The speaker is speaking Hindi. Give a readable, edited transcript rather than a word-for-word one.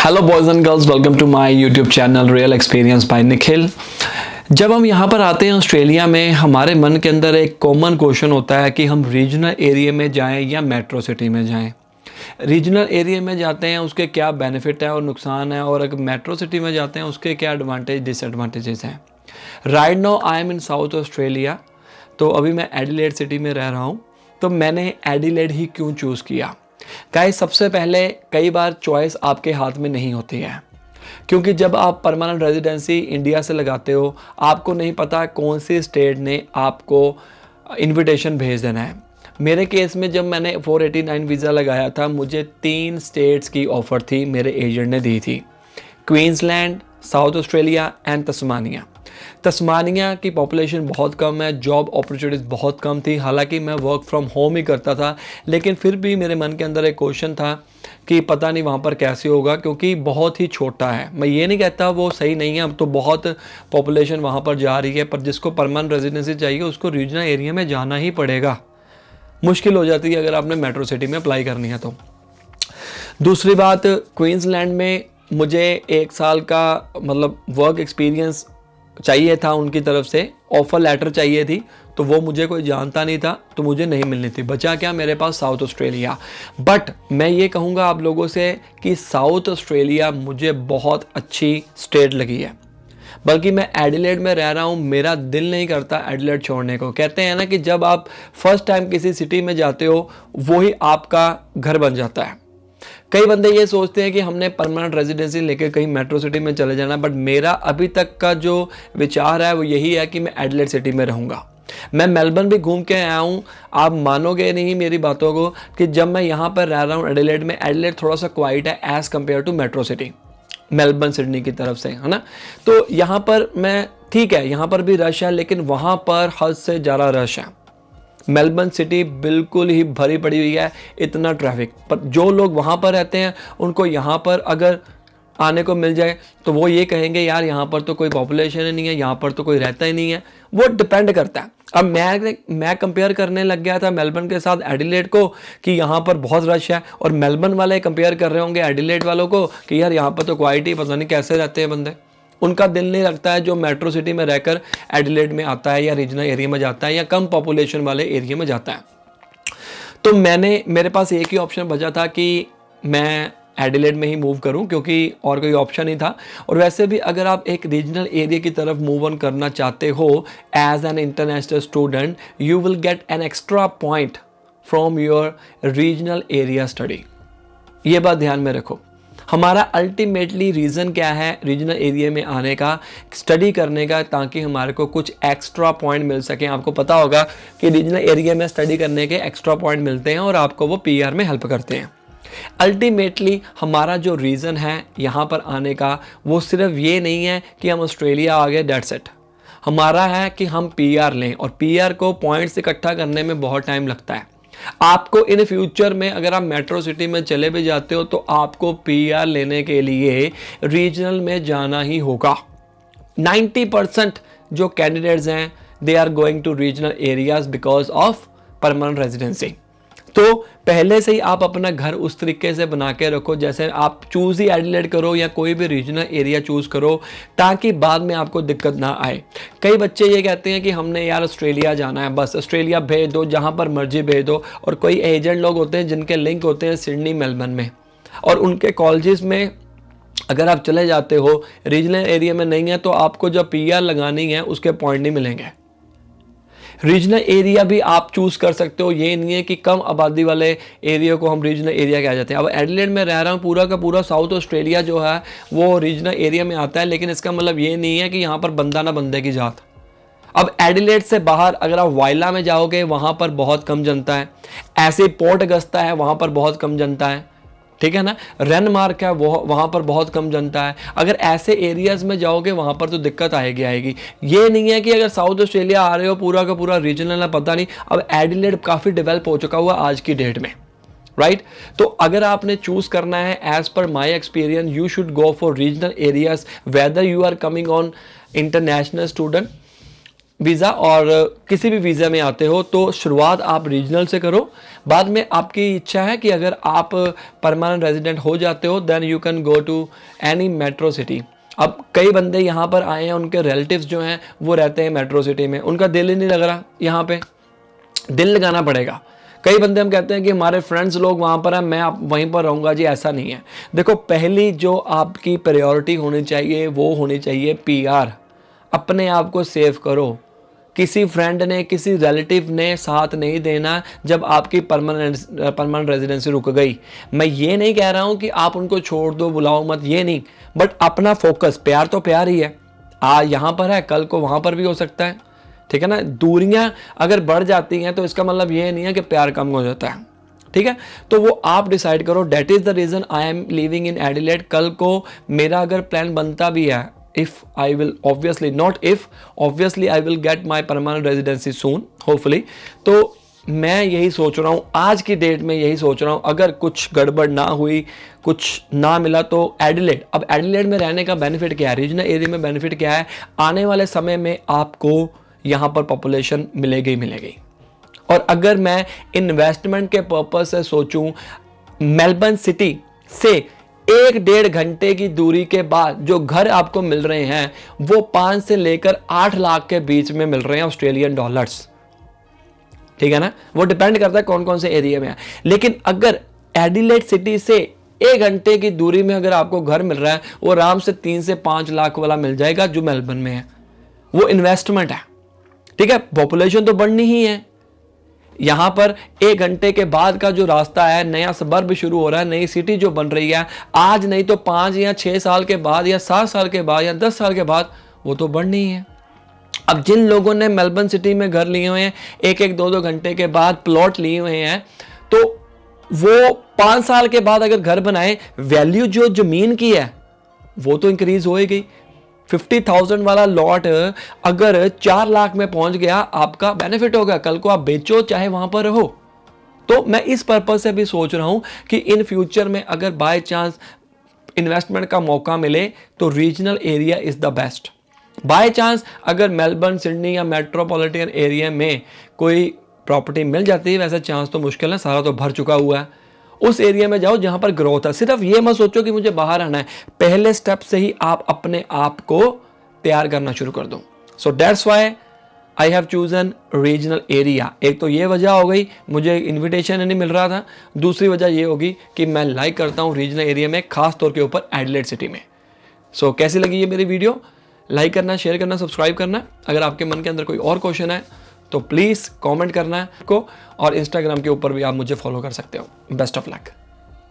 Hello boys and girls, welcome to my YouTube channel real experience by Nikhil. जब हम यहाँ पर आते हैं ऑस्ट्रेलिया में, हमारे मन के अंदर एक कॉमन क्वेश्चन होता है कि हम रीजनल एरिया में जाएं या मेट्रो सिटी में जाएं। रीजनल एरिया में जाते हैं उसके क्या बेनिफिट है और नुकसान है, और अगर मेट्रो सिटी में जाते हैं उसके क्या एडवांटेज डिसएडवांटेजेस हैं। Right now I am in south Australia, तो अभी मैं एडिलेड सिटी में रह रहा हूँ। तो मैंने एडिलेड ही क्यों चूज़ किया? गाइस, सबसे पहले कई बार चॉइस आपके हाथ में नहीं होती है, क्योंकि जब आप परमानेंट रेजिडेंसी इंडिया से लगाते हो, आपको नहीं पता कौन सी स्टेट ने आपको इनविटेशन भेज देना है। मेरे केस में जब मैंने 489 वीज़ा लगाया था, मुझे 3 स्टेट्स की ऑफ़र थी, मेरे एजेंट ने दी थी। Queensland, south Australia and Tasmania. Tasmania की पॉपुलेशन बहुत कम है, जॉब अपॉर्चुनिटीज़ बहुत कम थी। हालांकि मैं वर्क फ्रॉम होम ही करता था, लेकिन फिर भी मेरे मन के अंदर एक क्वेश्चन था कि पता नहीं वहाँ पर कैसे होगा, क्योंकि बहुत ही छोटा है। मैं ये नहीं कहता वो सही नहीं है, अब तो बहुत पॉपुलेशन वहाँ पर जा रही है, पर जिसको परमानेंट रेजिडेंसी चाहिए उसको रीजनल एरिया में जाना ही पड़ेगा। मुश्किल हो जाती है अगर आपने मेट्रो सिटी में अप्लाई करनी है तो। दूसरी बात, क्वींसलैंड में मुझे 1 साल का मतलब वर्क एक्सपीरियंस चाहिए था, उनकी तरफ से ऑफ़र लेटर चाहिए थी, तो वो मुझे कोई जानता नहीं था, तो मुझे नहीं मिलनी थी। बचा क्या मेरे पास? South Australia. बट मैं ये कहूँगा आप लोगों से कि साउथ ऑस्ट्रेलिया मुझे बहुत अच्छी स्टेट लगी है। बल्कि मैं एडिलेड में रह रहा हूँ, मेरा दिल नहीं करता एडिलेड छोड़ने को। कहते हैं ना कि जब आप फर्स्ट टाइम किसी सिटी में जाते हो, वही आपका घर बन जाता है। कई बंदे ये सोचते हैं कि हमने परमानेंट रेजिडेंसी लेकर कहीं मेट्रो सिटी में चले जाना, बट मेरा अभी तक का जो विचार है वो यही है कि मैं एडिलेड सिटी में रहूँगा। मैं मेलबर्न भी घूम के आया हूँ, आप मानोगे नहीं मेरी बातों को कि जब मैं यहाँ पर रह रहा हूँ एडिलेड में, एडिलेड थोड़ा सा क्वाइट है as compare to metro city, Melbourne Sydney की तरफ से, है ना। तो यहाँ पर मैं ठीक है, यहाँ पर भी रश है, लेकिन वहाँ पर हद से ज़्यादा रश है। मेलबर्न सिटी बिल्कुल ही भरी पड़ी हुई है, इतना ट्रैफिक। पर जो लोग वहाँ पर रहते हैं उनको यहाँ पर अगर आने को मिल जाए तो वो ये कहेंगे यार यहाँ पर तो कोई पॉपुलेशन ही नहीं है, यहाँ पर तो कोई रहता ही नहीं है। वो डिपेंड करता है। अब मैं कंपेयर करने लग गया था मेलबर्न के साथ एडिलेड को कि यहाँ पर बहुत रश है, और मेलबर्न वाले कंपेयर कर रहे होंगे एडिलेड वालों को कि यार यहाँ पर तो क्वालिटी पता नहीं कैसे रहते हैं बंदे। उनका दिल नहीं लगता है जो मेट्रो सिटी में रहकर एडिलेड में आता है या रीजनल एरिया में जाता है या कम पॉपुलेशन वाले एरिया में जाता है। तो मेरे पास एक ही ऑप्शन बचा था कि मैं एडिलेड में ही मूव करूं, क्योंकि और कोई ऑप्शन नहीं था। और वैसे भी अगर आप एक रीजनल एरिया की तरफ मूव ऑन करना चाहते हो as an international student, you will get an extra point from your regional area study. ये बात ध्यान में रखो। हमारा अल्टीमेटली रीज़न क्या है रीजनल एरिया में आने का, स्टडी करने का, ताकि हमारे को कुछ एक्स्ट्रा पॉइंट मिल सकें। आपको पता होगा कि रीजनल एरिया में स्टडी करने के एक्स्ट्रा पॉइंट मिलते हैं और आपको वो पीआर में हेल्प करते हैं। अल्टीमेटली हमारा जो रीज़न है यहाँ पर आने का, वो सिर्फ ये नहीं है कि हम ऑस्ट्रेलिया आ गए, दैट्स इट। हमारा है कि हम पीआर लें, और पीआर को पॉइंट्स इकट्ठा करने में बहुत टाइम लगता है। आपको इन फ्यूचर में अगर आप मेट्रो सिटी में चले भी जाते हो तो आपको पीआर लेने के लिए रीजनल में जाना ही होगा। 90% जो कैंडिडेट्स हैं they are going to regional areas because of permanent residency. तो पहले से ही आप अपना घर उस तरीके से बना के रखो जैसे आप चूज़ ही एडिलेड करो या कोई भी रीजनल एरिया चूज़ करो, ताकि बाद में आपको दिक्कत ना आए। कई बच्चे ये कहते हैं कि हमने यार ऑस्ट्रेलिया जाना है, बस ऑस्ट्रेलिया भेज दो, जहाँ पर मर्जी भेज दो। और कोई एजेंट लोग होते हैं जिनके लिंक होते हैं सिडनी मेलबर्न में, और उनके कॉलेजेस में अगर आप चले जाते हो रीजनल एरिया में नहीं है तो आपको जब पीआर लगानी है उसके पॉइंट नहीं मिलेंगे। रीजनल एरिया भी आप चूज़ कर सकते हो, ये नहीं है कि कम आबादी वाले एरिया को हम रीजनल एरिया कह जाते हैं। अब एडिलेड में रह रहा हूँ, पूरा का पूरा साउथ ऑस्ट्रेलिया जो है वो रीजनल एरिया में आता है, लेकिन इसका मतलब ये नहीं है कि यहाँ पर बंदा ना बंदे की जात। अब एडिलेड से बाहर अगर आप वाइला में जाओगे वहाँ पर बहुत कम जनता है, ऐसे पोर्ट अगस्ता है वहाँ पर बहुत कम जनता है, ठीक है ना। रेनमार्क है वो वहाँ पर बहुत कम जनता है। अगर ऐसे एरियाज़ में जाओगे वहाँ पर तो दिक्कत आएगी। ये नहीं है कि अगर साउथ ऑस्ट्रेलिया आ रहे हो पूरा का पूरा रीजनल है, पता नहीं। अब एडिलेड काफ़ी डेवलप हो चुका हुआ आज की डेट में, राइट। तो अगर आपने चूज़ करना है as per my experience, you should go for regional areas whether you are coming on international student. Visa और किसी भी वीज़ा में आते हो तो शुरुआत आप रीजनल से करो, बाद में आपकी इच्छा है कि अगर आप परमानेंट रेजिडेंट हो जाते हो then you can go to any metro city. अब कई बंदे यहाँ पर आए हैं, उनके रिलेटिव्स जो हैं वो रहते हैं मेट्रो सिटी में, उनका दिल ही नहीं लग रहा, यहाँ पे दिल लगाना पड़ेगा। कई बंदे हम कहते हैं कि हमारे फ्रेंड्स लोग वहाँ पर हैं, मैं आप वहीं पर रहूँगा जी, ऐसा नहीं है। देखो, पहली जो आपकी प्रायोरिटी होनी चाहिए वो होनी चाहिए पीआर। अपने आप को सेव करो, किसी फ्रेंड ने किसी रिलेटिव ने साथ नहीं देना जब आपकी परमानेंट रेजिडेंसी रुक गई। मैं ये नहीं कह रहा हूँ कि आप उनको छोड़ दो, बुलाओ मत, ये नहीं, बट अपना फोकस, प्यार तो प्यार ही है, यहाँ पर है कल को वहाँ पर भी हो सकता है, ठीक है ना। दूरियां अगर बढ़ जाती हैं तो इसका मतलब ये नहीं है कि प्यार कम हो जाता है, ठीक है। तो वो आप डिसाइड करो। That is the reason I am living in Adelaide. कल को मेरा अगर प्लान बनता भी है, if I will obviously not if obviously I will get my permanent residency soon hopefully, तो मैं यही सोच रहा हूँ, आज की डेट में यही सोच रहा हूँ, अगर कुछ गड़बड़ ना हुई, कुछ ना मिला तो एडिलेड। अब एडिलेड में रहने का बेनिफिट क्या है, रीजनल एरिया में बेनिफिट क्या है, आने वाले समय में आपको यहाँ पर पॉपुलेशन मिलेगी मिलेगी। और अगर मैं इन्वेस्टमेंट के पर्पस से सोचूं, मेलबर्न सिटी से 1-1.5 घंटे की दूरी के बाद जो घर आपको मिल रहे हैं वो 5 से लेकर 8 लाख के बीच में मिल रहे हैं ऑस्ट्रेलियन डॉलर्स, ठीक है ना। वो डिपेंड करता है कौन कौन से एरिया में है। लेकिन अगर एडिलेड सिटी से 1 घंटे की दूरी में अगर आपको घर मिल रहा है, वो आराम से 3 से 5 लाख वाला मिल जाएगा जो मेलबर्न में है। वो इन्वेस्टमेंट है, ठीक है। पॉपुलेशन तो बढ़नी ही है। यहां पर 1 घंटे के बाद का जो रास्ता है, नया सबर्ब शुरू हो रहा है, नई सिटी जो बन रही है, आज नहीं तो 5 या 6 साल के बाद या 7 साल के बाद या 10 साल के बाद वो तो बढ़नी ही है। अब जिन लोगों ने मेलबर्न सिटी में घर लिए हुए हैं, 1-1, 2-2 घंटे के बाद प्लॉट लिए हुए हैं, तो वो 5 साल के बाद अगर घर बनाए, वैल्यू जो जमीन की है वो तो इंक्रीज हो ही गई। 50,000 वाला लॉट अगर 4 लाख में पहुंच गया, आपका बेनिफिट होगा, कल को आप बेचो चाहे वहां पर रहो। तो मैं इस पर्पज से भी सोच रहा हूं कि इन फ्यूचर में अगर बाय चांस इन्वेस्टमेंट का मौका मिले तो regional area is the best. By chance अगर मेलबर्न, सिडनी या मेट्रोपॉलिटन एरिया में कोई प्रॉपर्टी मिल जाती है, वैसे चांस तो मुश्किल है, सारा तो भर चुका हुआ है, उस एरिया में जाओ जहां पर ग्रोथ है। सिर्फ ये मत सोचो कि मुझे बाहर आना है, पहले स्टेप से ही आप अपने आप को तैयार करना शुरू कर दो। So that's why I have chosen regional area. एक तो ये वजह हो गई, मुझे इन्विटेशन नहीं मिल रहा था। दूसरी वजह ये होगी कि मैं लाइक करता हूँ रीजनल एरिया में, खास तौर के ऊपर एडिलेड सिटी में। सो कैसी लगी ये मेरी वीडियो? लाइक करना, शेयर करना, सब्सक्राइब करना। अगर आपके मन के अंदर कोई और क्वेश्चन है तो प्लीज़ कमेंट करना है को, और इंस्टाग्राम के ऊपर भी आप मुझे फॉलो कर सकते हो। Best of luck.